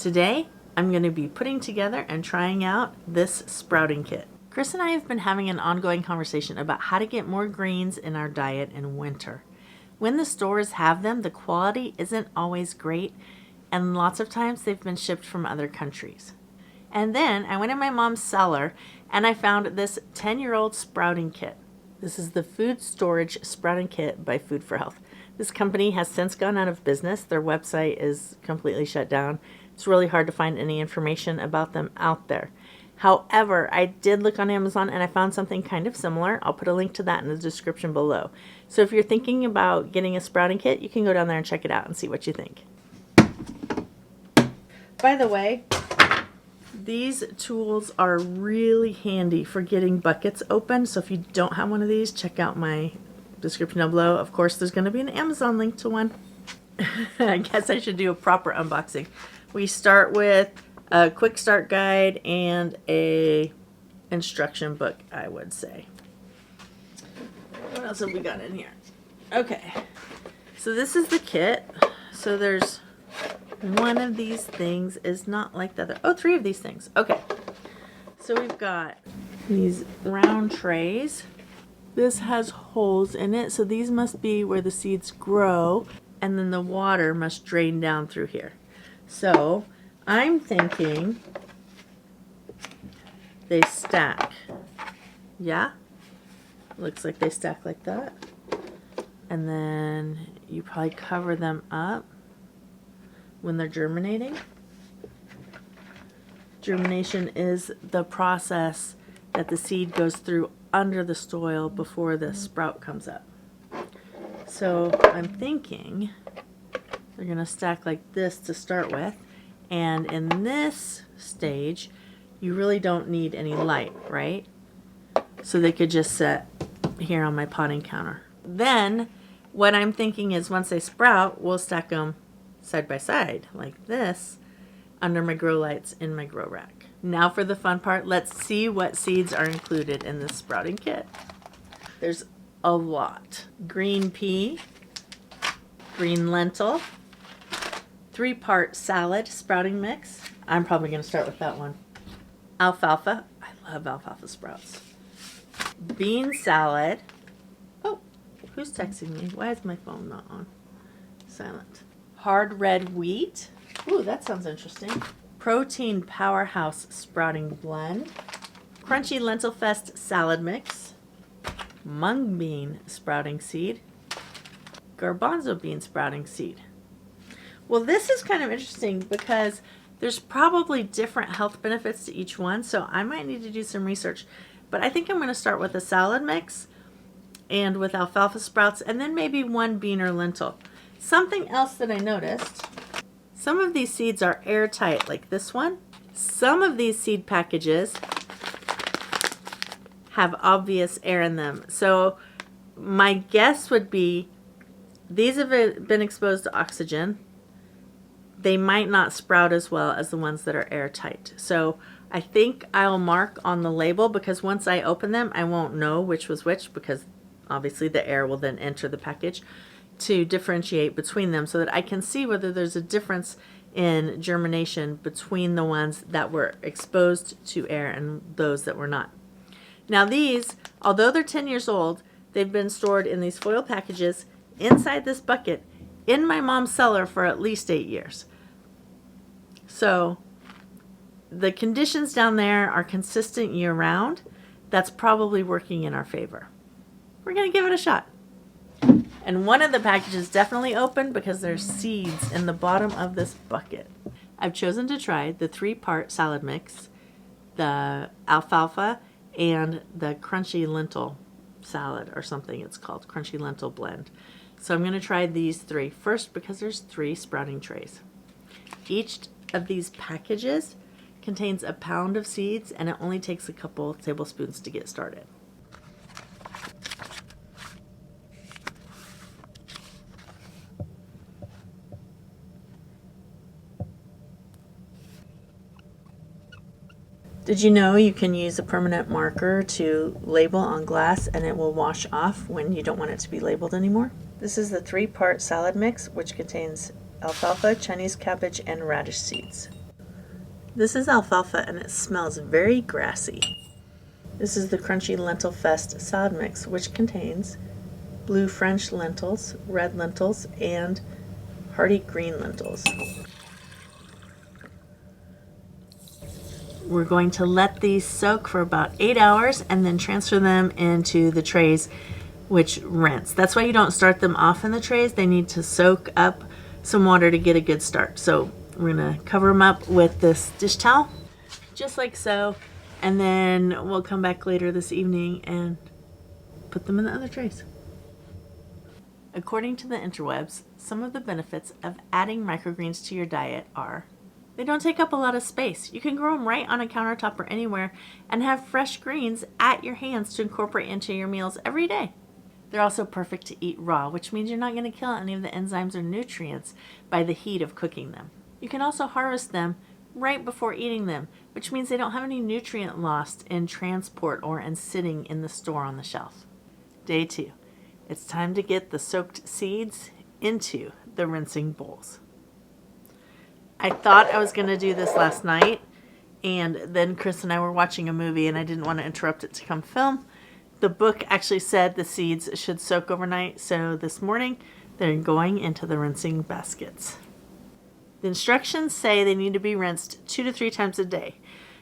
Today, I'm going to be putting together and trying out this sprouting kit. Chris and I have been having an ongoing conversation about how to get more greens in our diet in winter. When the stores have them, the quality isn't always great, and lots of times they've been shipped from other countries. And then I went in my mom's cellar and I found this 10-year-old sprouting kit. This is the Food Storage Sprouting Kit by Food for Health. This company has since gone out of business. Their website is completely shut down. It's really hard to find any information about them out there. However, I did look on Amazon and I found something kind of similar. I'll put a link to that in the description below. So if you're thinking about getting a sprouting kit, you can go down there and check it out and see what you think. By the way, these tools are really handy for getting buckets open. So if you don't have one of these, check out my description down below. Of course, there's going to be an Amazon link to one. I guess I should do a proper unboxing. We start with a quick start guide and a instruction book, I would say. What else have we got in here? Okay, so this is the kit. So there's one of these things is not like the other. Oh, three of these things. Okay, so we've got these round trays. This has holes in it, so these must be where the seeds grow, and then the water must drain down through here. So I'm thinking they stack. Yeah? Looks like they stack like that. And then you probably cover them up when they're germinating. Germination is the process that the seed goes through under the soil before the sprout comes up. So I'm thinking they're going to stack like this to start with. And in this stage, you really don't need any light, right? So they could just sit here on my potting counter. Then what I'm thinking is once they sprout, we'll stack them side by side like this under my grow lights in my grow rack. Now for the fun part, let's see what seeds are included in this sprouting kit. There's a lot. Green pea, green lentil, 3-part salad sprouting mix. I'm probably going to start with that one. Alfalfa. I love alfalfa sprouts. Bean salad. Oh, who's texting me? Why is my phone not on? Silent. Hard red wheat. Ooh, that sounds interesting. Protein powerhouse sprouting blend. Crunchy lentil fest salad mix. Mung bean sprouting seed. Garbanzo bean sprouting seed. Well, this is kind of interesting because there's probably different health benefits to each one, so I might need to do some research. But I think I'm going to start with a salad mix and with alfalfa sprouts, and then maybe one bean or lentil. Something else that I noticed, some of these seeds are airtight, like this one. Some of these seed packages have obvious air in them. So my guess would be these have been exposed to oxygen. They might not sprout as well as the ones that are airtight. So I think I'll mark on the label because once I open them, I won't know which was which because obviously the air will then enter the package to differentiate between them so that I can see whether there's a difference in germination between the ones that were exposed to air and those that were not. Now these, although they're 10 years old, they've been stored in these foil packages inside this bucket in my mom's cellar for at least 8 years. So the conditions down there are consistent year-round. That's probably working in our favor. We're going to give it a shot. And one of the packages definitely open because there's seeds in the bottom of this bucket. I've chosen to try the 3-part salad mix, the alfalfa, and the crunchy lentil salad or something it's called, crunchy lentil blend. So I'm going to try these 3 first because there's 3 sprouting trays. Each of these packages contains a pound of seeds and it only takes a couple tablespoons to get started. Did you know you can use a permanent marker to label on glass and it will wash off when you don't want it to be labeled anymore? This is the 3-part salad mix, which contains alfalfa, Chinese cabbage, and radish seeds. This is alfalfa and it smells very grassy. This is the Crunchy Lentil Fest salad mix, which contains blue French lentils, red lentils, and hearty green lentils. We're going to let these soak for about 8 hours and then transfer them into the trays, which rinse. That's why you don't start them off in the trays. They need to soak up some water to get a good start. So we're gonna cover them up with this dish towel, just like so, and then we'll come back later this evening and put them in the other trays. According to the interwebs, some of the benefits of adding microgreens to your diet are: they don't take up a lot of space. You can grow them right on a countertop or anywhere and have fresh greens at your hands to incorporate into your meals every day. They're also perfect to eat raw, which means you're not going to kill any of the enzymes or nutrients by the heat of cooking them. You can also harvest them right before eating them, which means they don't have any nutrient loss in transport or in sitting in the store on the shelf. Day 2. It's time to get the soaked seeds into the rinsing bowls. I thought I was going to do this last night, and then Chris and I were watching a movie and I didn't want to interrupt it to come film. The book actually said the seeds should soak overnight, so this morning they're going into the rinsing baskets. The instructions say they need to be rinsed 2 to 3 times a day.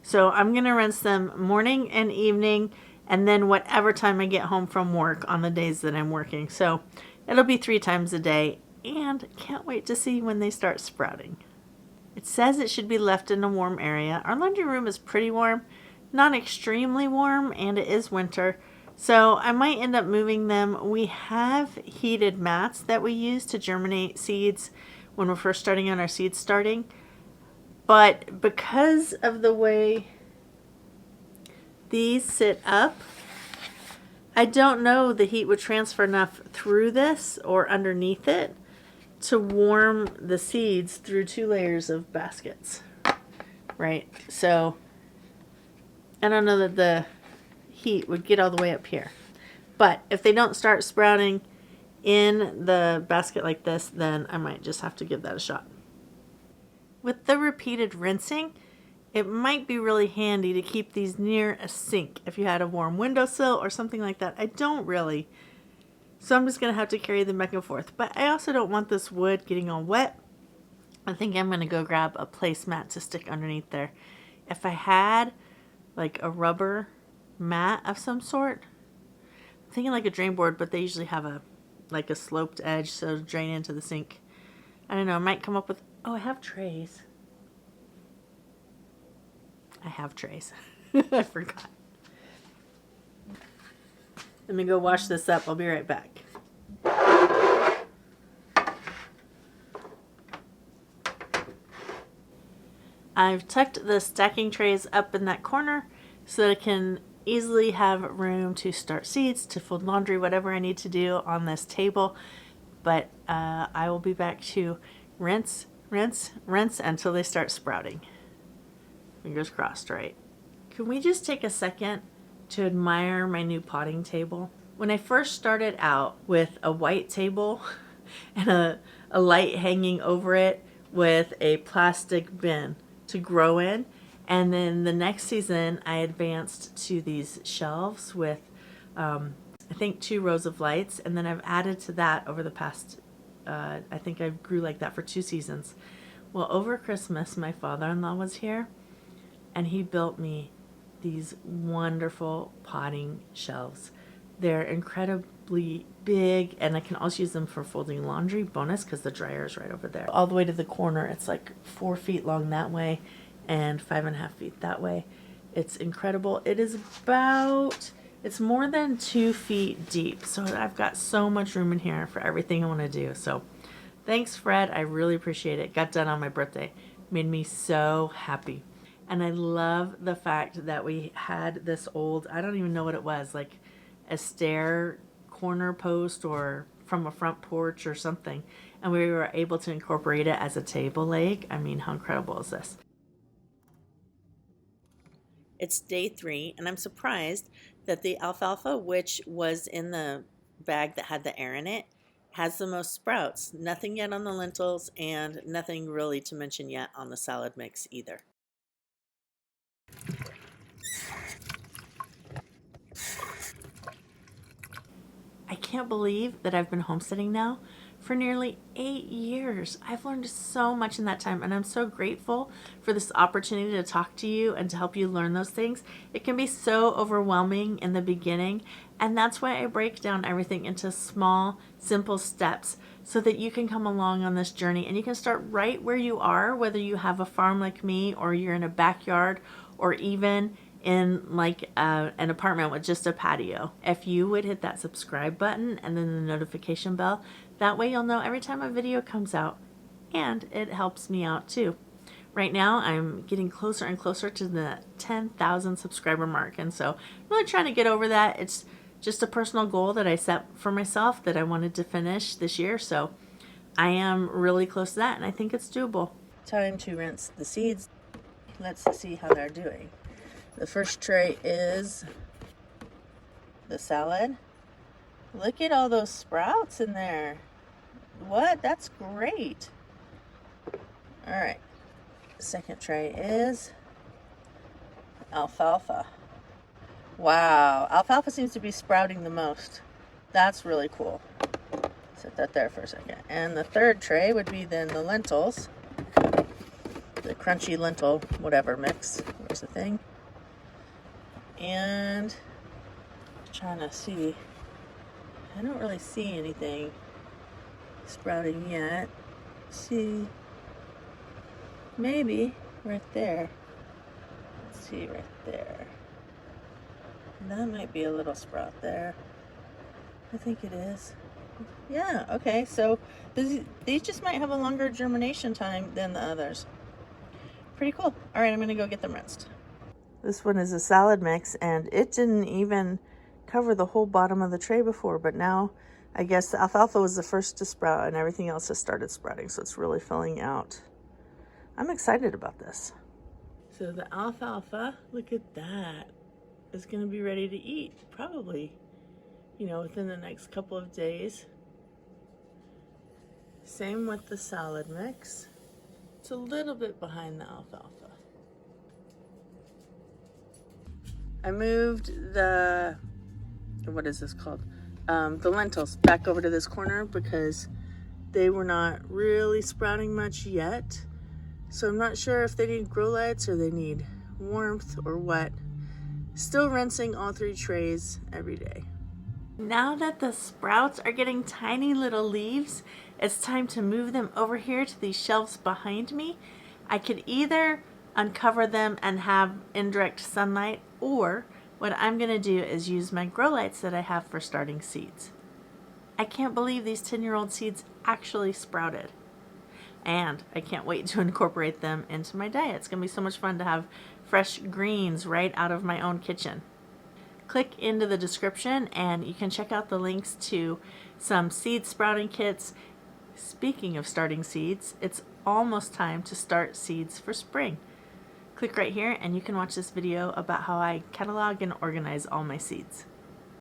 So I'm going to rinse them morning and evening, and then whatever time I get home from work on the days that I'm working. So it'll be 3 times a day, and can't wait to see when they start sprouting. It says it should be left in a warm area. Our laundry room is pretty warm, not extremely warm, and it is winter. So I might end up moving them. We have heated mats that we use to germinate seeds when we're first starting on our seed starting. But because of the way these sit up, I don't know the heat would transfer enough through this or underneath it to warm the seeds through 2 layers of baskets, right? So I don't know that the heat would get all the way up here. But if they don't start sprouting in the basket like this, then I might just have to give that a shot. With the repeated rinsing, it might be really handy to keep these near a sink if you had a warm windowsill or something like that. I don't really. So I'm just going to have to carry them back and forth. But I also don't want this wood getting all wet. I think I'm going to go grab a placemat to stick underneath there. If I had like a rubber mat of some sort, I'm thinking like a drain board, but they usually have a sloped edge so it'll drain into the sink. I don't know, I might come up with, I have trays. I forgot. Let me go wash this up. I'll be right back. I've tucked the stacking trays up in that corner so that I can easily have room to start seeds, to fold laundry, whatever I need to do on this table. But I will be back to rinse until they start sprouting. Fingers crossed, right? Can we just take a second to admire my new potting table? When I first started out with a white table and a light hanging over it with a plastic bin to grow in, and then the next season I advanced to these shelves with I think 2 rows of lights, and then I've added to that over the past I think I grew like that for 2 seasons. Well, over Christmas my father-in-law was here and he built me these wonderful potting shelves. They're incredibly big, and I can also use them for folding laundry. Bonus, because the dryer is right over there. All the way to the corner, it's like 4 feet long that way and 5.5 feet that way. It's incredible. It's more than 2 feet deep. So I've got so much room in here for everything I want to do. So thanks, Fred. I really appreciate it. Got done on my birthday. Made me so happy. And I love the fact that we had this old, I don't even know what it was, like a stair corner post or from a front porch or something. And we were able to incorporate it as a table leg. I mean, how incredible is this? It's day 3, and I'm surprised that the alfalfa, which was in the bag that had the air in it, has the most sprouts. Nothing yet on the lentils, and nothing really to mention yet on the salad mix either. I can't believe that I've been homesteading now for nearly 8 years. I've learned so much in that time, and I'm so grateful for this opportunity to talk to you and to help you learn those things. It can be so overwhelming in the beginning, and that's why I break down everything into small, simple steps so that you can come along on this journey and you can start right where you are, whether you have a farm like me or you're in a backyard or even in like an apartment with just a patio. If you would hit that subscribe button and then the notification bell, that way you'll know every time a video comes out, and it helps me out too. Right now I'm getting closer and closer to the 10,000 subscriber mark, and so I'm really trying to get over that. It's just a personal goal that I set for myself that I wanted to finish this year, so I am really close to that, and I think it's doable. Time to rinse the seeds. Let's see how they're doing. The first tray is the salad. Look at all those sprouts in there. What? That's great. All right. Second tray is alfalfa. Wow. Alfalfa seems to be sprouting the most. That's really cool. Set that there for a second. And the third tray would be then the lentils. The crunchy lentil whatever mix. Where's the thing? And trying to see, I don't really see anything sprouting yet. See, maybe right there. Let's see, right there. That might be a little sprout there. I think it is. Yeah, okay, so these just might have a longer germination time than the others. Pretty cool. All right, I'm gonna go get them rinsed. This one is a salad mix, and it didn't even cover the whole bottom of the tray before, but now I guess the alfalfa was the first to sprout and everything else has started sprouting, so it's really filling out. I'm excited about this. So the alfalfa, look at that, is going to be ready to eat probably, within the next couple of days. Same with the salad mix. It's a little bit behind the alfalfa. I moved the, what is this called? The lentils back over to this corner because they were not really sprouting much yet. So I'm not sure if they need grow lights or they need warmth or what. Still rinsing all 3 trays every day. Now that the sprouts are getting tiny little leaves, it's time to move them over here to these shelves behind me. I could either uncover them and have indirect sunlight, or what I'm going to do is use my grow lights that I have for starting seeds. I can't believe these 10-year-old seeds actually sprouted. And I can't wait to incorporate them into my diet. It's going to be so much fun to have fresh greens right out of my own kitchen. Click into the description and you can check out the links to some seed sprouting kits. Speaking of starting seeds, it's almost time to start seeds for spring. Click right here and you can watch this video about how I catalog and organize all my seeds.